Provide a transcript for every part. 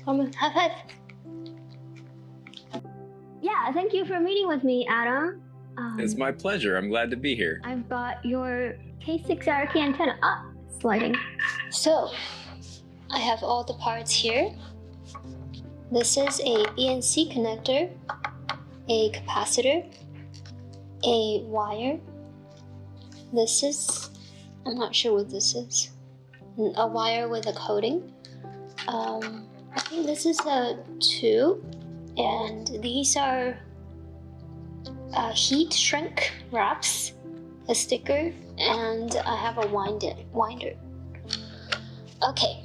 High five. Yeah, thank you for meeting with me, Adam. It's my pleasure. I'm glad to be here. I've got your K6ARK antenna. Sliding. So, I have all the parts here. This is a BNC connector, a capacitor, a wire. This is, I'm not sure what this is, a wire with a coating. I think this is a tube, and these are heat shrink wraps, a sticker, and I have a winder. Okay.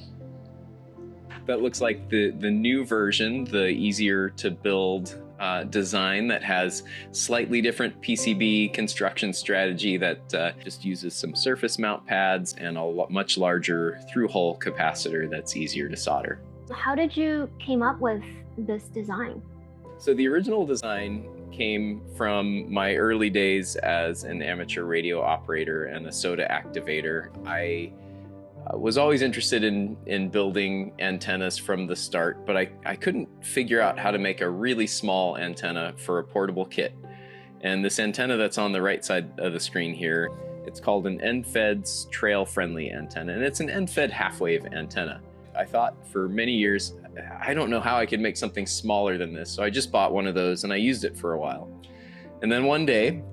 That looks like the new version, the easier to build design that has slightly different PCB construction strategy that just uses some surface mount pads and a much larger through-hole capacitor that's easier to solder. How did you came up with this design? So the original design came from my early days as an amateur radio operator and a SOTA activator. I was always interested in building antennas from the start, but I couldn't figure out how to make a really small antenna for a portable kit. And this antenna that's on the right side of the screen here, it's called an end-fed trail-friendly antenna, and it's an end-fed half-wave antenna. I thought for many years, I don't know how I could make something smaller than this, so I just bought one of those and I used it for a while. And then one day,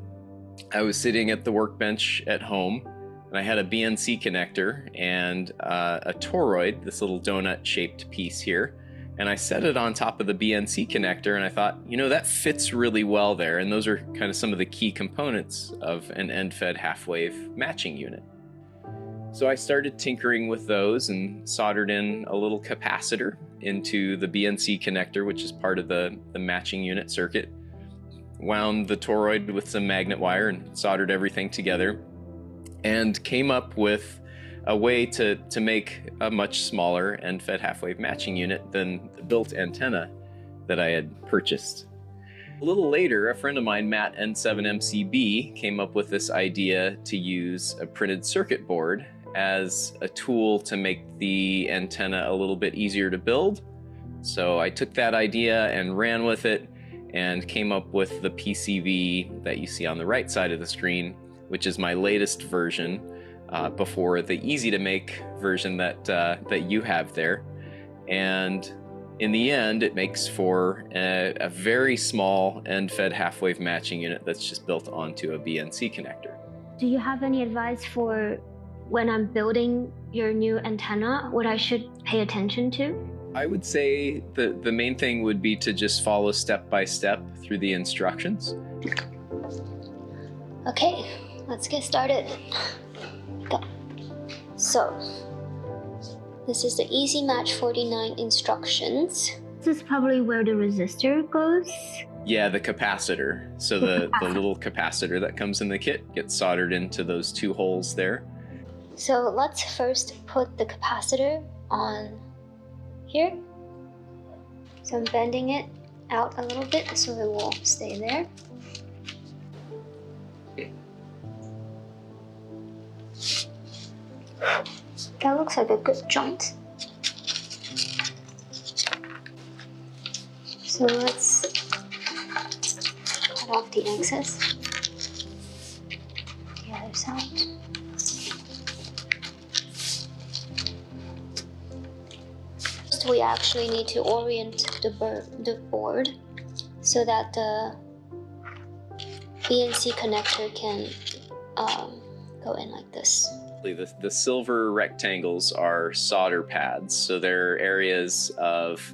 I was sitting at the workbench at home, and I had a BNC connector and a toroid, this little donut-shaped piece here, and I set it on top of the BNC connector, and I thought, you know, that fits really well there, and those are kind of some of the key components of an end-fed half-wave matching unit. So I started tinkering with those and soldered in a little capacitor into the BNC connector, which is part of the matching unit circuit. Wound the toroid with some magnet wire and soldered everything together, and came up with a way to make a much smaller end-fed half-wave matching unit than the built antenna that I had purchased. A little later, a friend of mine, Matt N7MCB, came up with this idea to use a printed circuit board as a tool to make the antenna a little bit easier to build. So I took that idea and ran with it and came up with the PCB that you see on the right side of the screen, which is my latest version before the easy to make version that you have there. And in the end, it makes for a very small end-fed half-wave matching unit that's just built onto a BNC connector. Do you have any advice for when I'm building your new antenna, what I should pay attention to? I would say the main thing would be to just follow step by step through the instructions. Okay, let's get started. Go. So, this is the Easy Match 49 instructions. This is probably where the resistor goes. Yeah, the capacitor. So the little capacitor that comes in the kit gets soldered into those two holes there. So let's first put the capacitor on here. So I'm bending it out a little bit so it will stay there. That looks like a good joint. So let's cut off the excess. The other side. First, we actually need to orient the board so that the BNC connector can go in like this. The silver rectangles are solder pads, so they're areas of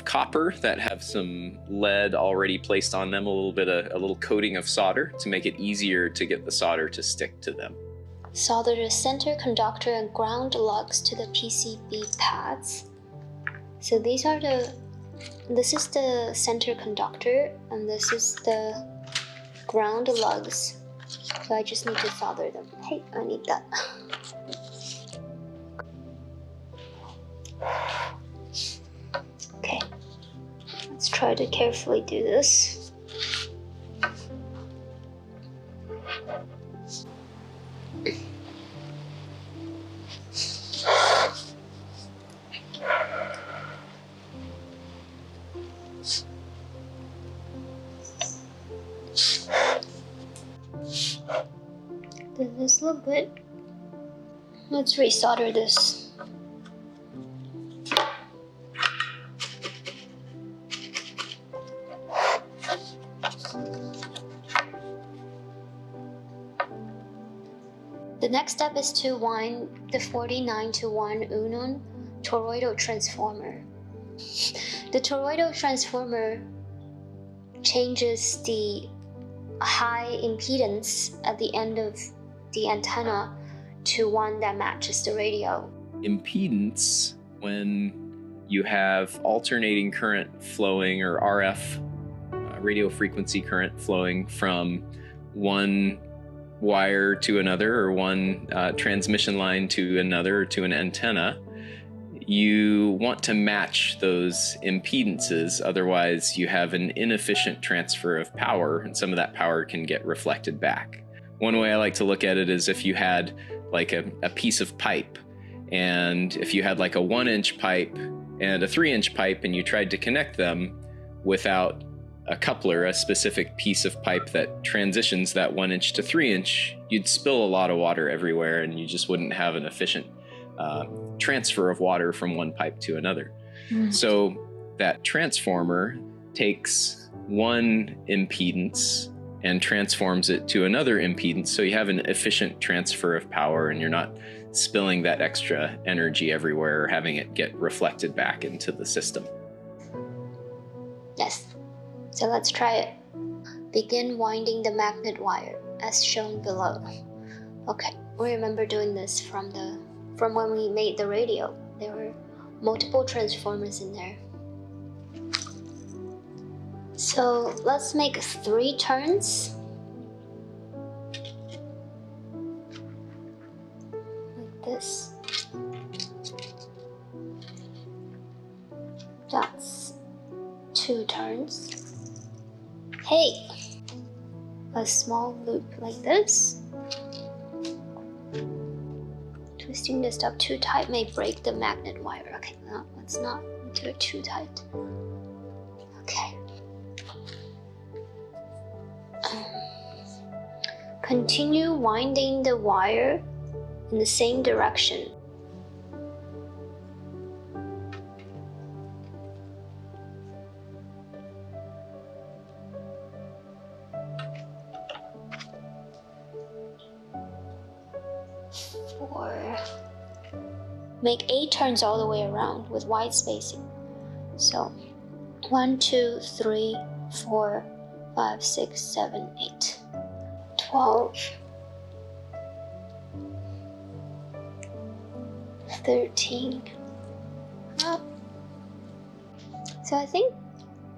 copper that have some lead already placed on them, a little coating of solder to make it easier to get the solder to stick to them. Solder the center conductor and ground lugs to the PCB pads. So this is the center conductor and this is the ground lugs. So I just need to solder them. Hey, I need that. Okay, let's try to carefully do this. Does this look good? Let's resolder this. The next step is to wind the 49-to-1 Unon toroidal transformer. The toroidal transformer changes the high impedance at the end of the antenna to one that matches the radio. Impedance, when you have alternating current flowing, or RF, radio frequency current flowing from one wire to another, or one transmission line to another, or to an antenna, you want to match those impedances, otherwise you have an inefficient transfer of power, and some of that power can get reflected back. One way I like to look at it is if you had like a piece of pipe, and if you had like a 1-inch pipe and a 3-inch pipe, and you tried to connect them without a coupler, a specific piece of pipe that transitions that 1-inch to 3-inch, you'd spill a lot of water everywhere, and you just wouldn't have an efficient transfer of water from one pipe to another. So that transformer takes one impedance and transforms it to another impedance, so you have an efficient transfer of power, and you're not spilling that extra energy everywhere or having it get reflected back into the system. Yes. So let's try it. Begin winding the magnet wire as shown below. Okay, we remember doing this from when we made the radio. There were multiple transformers in there. So let's make 3 turns. Like this. That's 2 turns. Hey! A small loop like this. Twisting this up too tight may break the magnet wire. Okay, no, let's not do it too tight. Okay. Continue winding the wire in the same direction. Make 8 turns all the way around with wide spacing. So 1, 2, 3, 4, 5, 6, 7, 8, 12, 13. Oh. So I think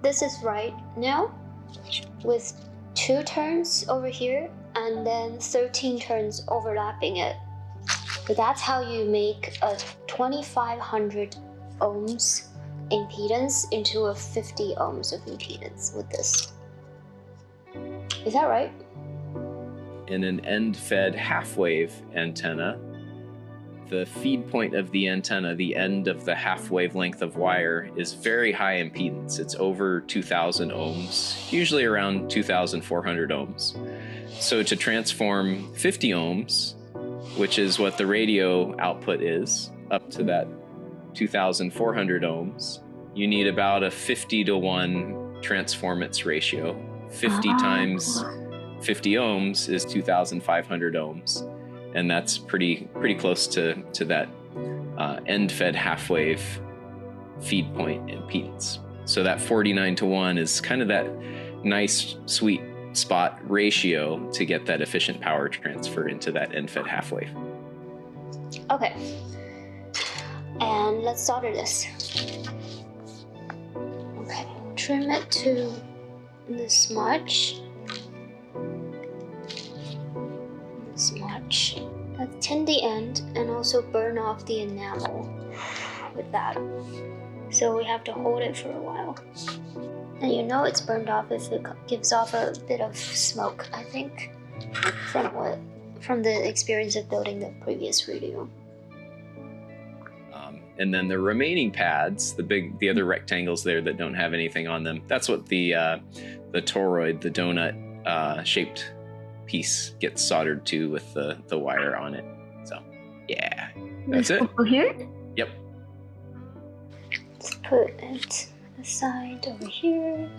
this is right now, with 2 turns over here and then 13 turns overlapping it. So that's how you make a 2500 ohms impedance into a 50 ohms of impedance with this. Is that right? In an end-fed half-wave antenna, the feed point of the antenna, the end of the half wavelength of wire, is very high impedance. It's over 2000 ohms, usually around 2400 ohms. So to transform 50 ohms, which is what the radio output is, up to that 2400 ohms, you need about a 50-to-1 transformance ratio. 50 times 50 ohms is 2500 ohms, and that's pretty close to that end-fed half-wave feed point impedance. So that 49-to-1 is kind of that nice, sweet spot ratio to get that efficient power transfer into that end-fed half-wave. Okay, and let's solder this. Okay, trim it to this much. This much. Let's tin the end and also burn off the enamel with that. So we have to hold it for a while. And you know it's burned off if it gives off a bit of smoke, I think, from the experience of building the previous radio. And then the remaining pads, the other rectangles there that don't have anything on them, that's what the toroid, the donut shaped piece gets soldered to with the wire on it. So yeah, that's it. Over here? Yep. Let's put it aside over here.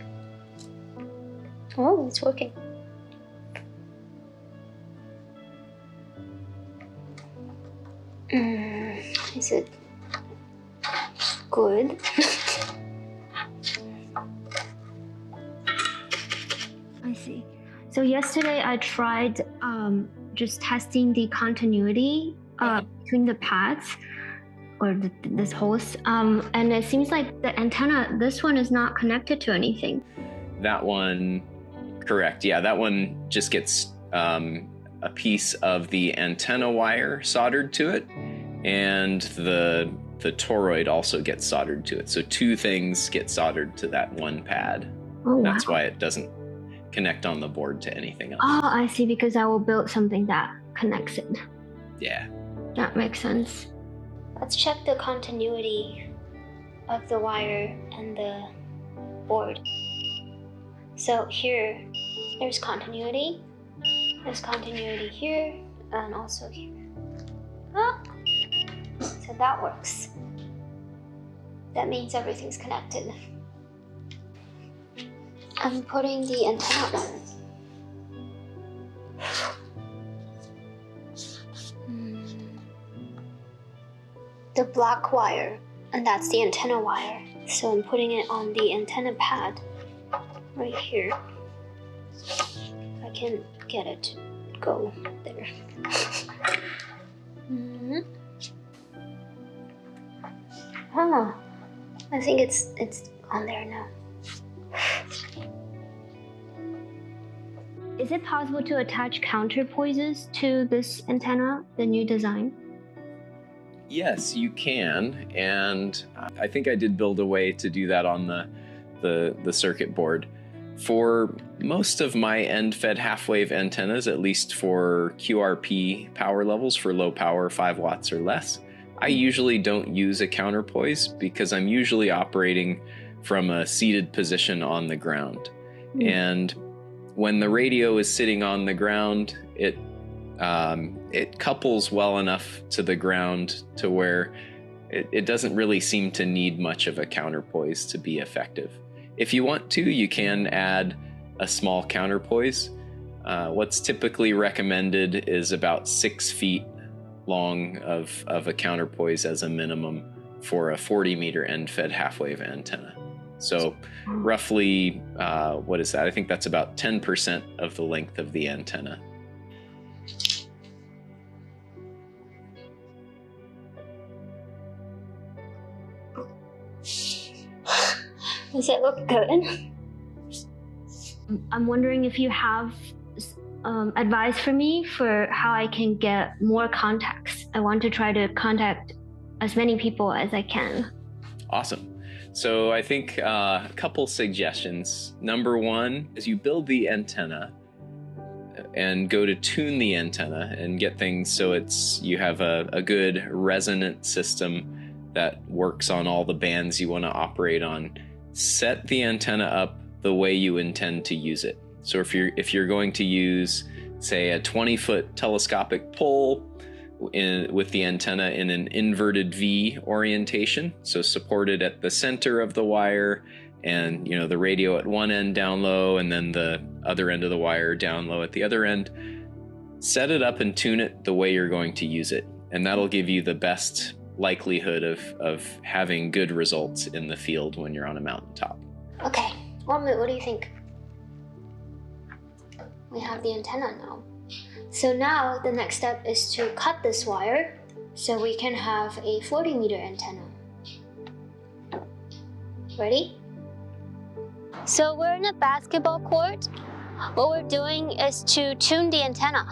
Oh, it's working. Is it good? I see. So yesterday I tried just testing the continuity between the pads or this hose, and it seems like the antenna, this one is not connected to anything. That one, correct. Yeah, that one just gets a piece of the antenna wire soldered to it, and the toroid also gets soldered to it. So two things get soldered to that one pad. Oh, wow. That's why it doesn't connect on the board to anything else. Oh, I see, because I will build something that connects it. Yeah. That makes sense. Let's check the continuity of the wire and the board. So here, there's continuity. There's continuity here and also here. Oh, so that works. That means everything's connected. I'm putting the antenna on. The black wire, and that's the antenna wire. So I'm putting it on the antenna pad right here. If I can get it to go there. Oh, I think it's on there now. Is it possible to attach counterpoises to this antenna, the new design? Yes, you can, and I think I did build a way to do that on the circuit board. For most of my end-fed half-wave antennas, at least for QRP power levels for low power, 5 watts or less, I usually don't use a counterpoise because I'm usually operating from a seated position on the ground. And when the radio is sitting on the ground, it couples well enough to the ground to where it doesn't really seem to need much of a counterpoise to be effective. If you want to, you can add a small counterpoise. What's typically recommended is about 6 feet long of a counterpoise as a minimum for a 40-meter end-fed half-wave antenna. So roughly, what is that? I think that's about 10% of the length of the antenna. Does it look good? I'm wondering if you have advice for me for how I can get more contacts. I want to try to contact as many people as I can. Awesome. So I think a couple suggestions. Number one, as you build the antenna and go to tune the antenna and get things so you have a good resonant system that works on all the bands you want to operate on, set the antenna up the way you intend to use it. So if you're going to use, say, a 20-foot telescopic pole with the antenna in an inverted V orientation, so supported at the center of the wire, and the radio at one end down low, and then the other end of the wire down low at the other end, set it up and tune it the way you're going to use it, and that'll give you the best likelihood of having good results in the field when you're on a mountaintop. Okay, Ormoo, what do you think? We have the antenna now. So now the next step is to cut this wire so we can have a 40-meter antenna. Ready? So we're in a basketball court. What we're doing is to tune the antenna.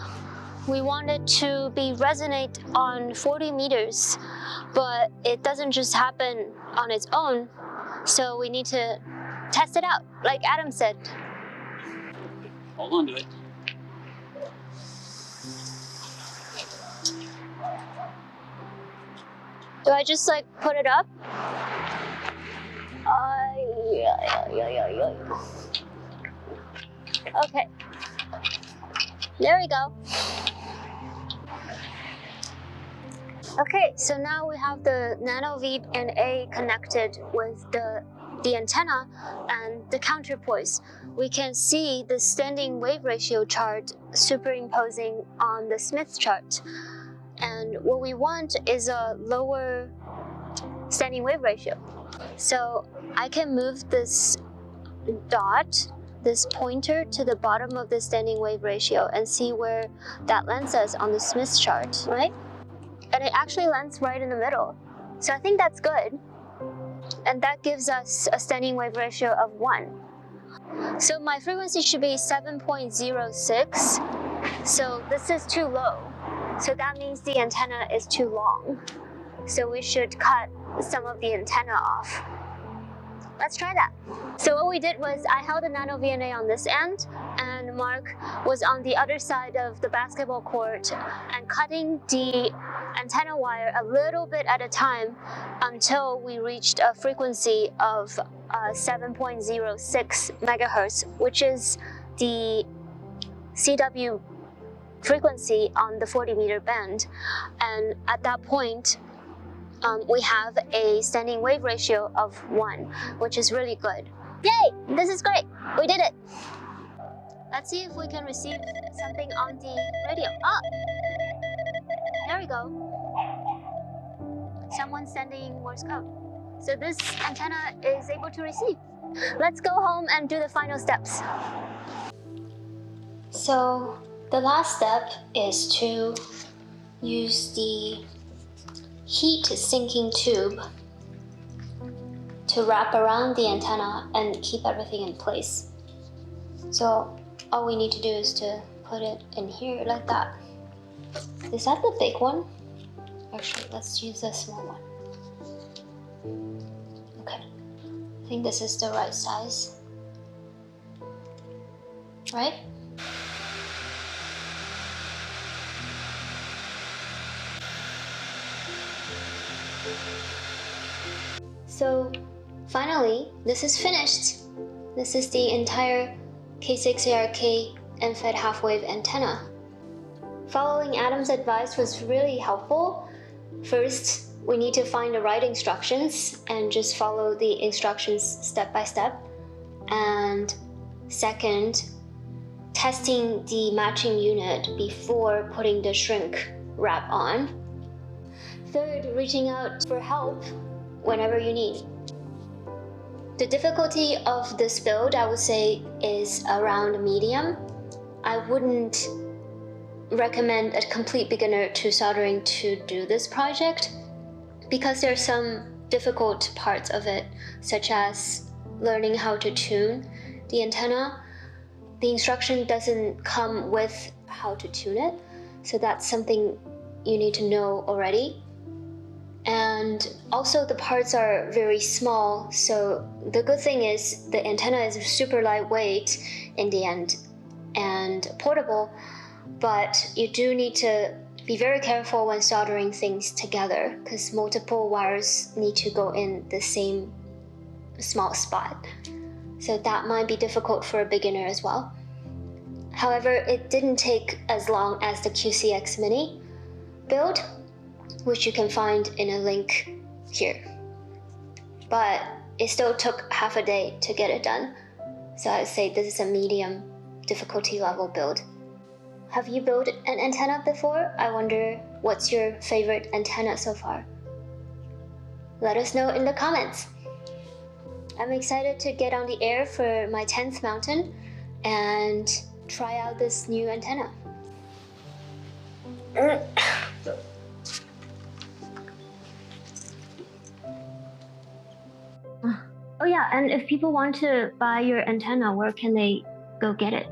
We want it to be resonate on 40 meters, but it doesn't just happen on its own. So we need to test it out, like Adam said. Hold on to it. Do I just like put it up? Okay. There we go. Okay, so now we have the Nano V and A connected with the antenna and the counterpoise. We can see the standing wave ratio chart superimposing on the Smith chart. And what we want is a lower standing wave ratio. So I can move this dot, this pointer, to the bottom of the standing wave ratio and see where that lands us on the Smith chart, right? And it actually lands right in the middle. So I think that's good. And that gives us a standing wave ratio of 1. So my frequency should be 7.06. So this is too low. So that means the antenna is too long. So we should cut some of the antenna off. Let's try that. So what we did was I held the Nano VNA on this end, and Mark was on the other side of the basketball court and cutting the antenna wire a little bit at a time until we reached a frequency of 7.06 megahertz, which is the CW frequency on the 40-meter band. And at that point, we have a standing wave ratio of 1, which is really good. Yay! This is great! We did it! Let's see if we can receive something on the radio. Oh! There we go. Someone's sending Morse code. So this antenna is able to receive. Let's go home and do the final steps. So the last step is to use the heat sinking tube to wrap around the antenna and keep everything in place. So all we need to do is to put it in here like that. Is that the big one? Actually, let's use the small one. Okay, I think this is the right size. Right? So finally, this is finished. This is the entire K6ARK end-fed half-wave antenna. Following Adam's advice was really helpful. First, we need to find the right instructions and just follow the instructions step by step. And second, testing the matching unit before putting the shrink wrap on. Third, reaching out for help whenever you need. The difficulty of this build, I would say, is around medium. I wouldn't recommend a complete beginner to soldering to do this project because there are some difficult parts of it, such as learning how to tune the antenna. The instruction doesn't come with how to tune it, so that's something you need to know already. And also the parts are very small, so the good thing is the antenna is super lightweight in the end and portable, but you do need to be very careful when soldering things together because multiple wires need to go in the same small spot. So that might be difficult for a beginner as well. However, it didn't take as long as the QCX Mini build, which you can find in a link here. But it still took half a day to get it done. So I'd say this is a medium difficulty level build. Have you built an antenna before? I wonder what's your favorite antenna so far? Let us know in the comments. I'm excited to get on the air for my 10th mountain and try out this new antenna. Oh yeah, and if people want to buy your antenna, where can they go get it?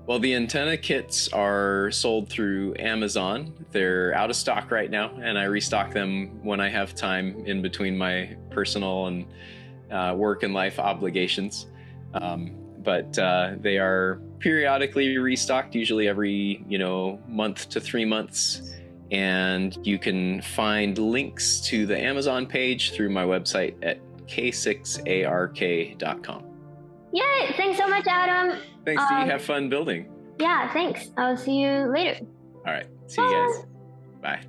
Well, the antenna kits are sold through Amazon. They're out of stock right now, and I restock them when I have time in between my personal and work and life obligations. But they are periodically restocked, usually every month to 3 months And you can find links to the Amazon page through my website at K6ARK.com. Yay! Thanks so much, Adam. Thanks. Do you have fun building? Yeah, thanks. I'll see you later. All right. See you guys. Bye.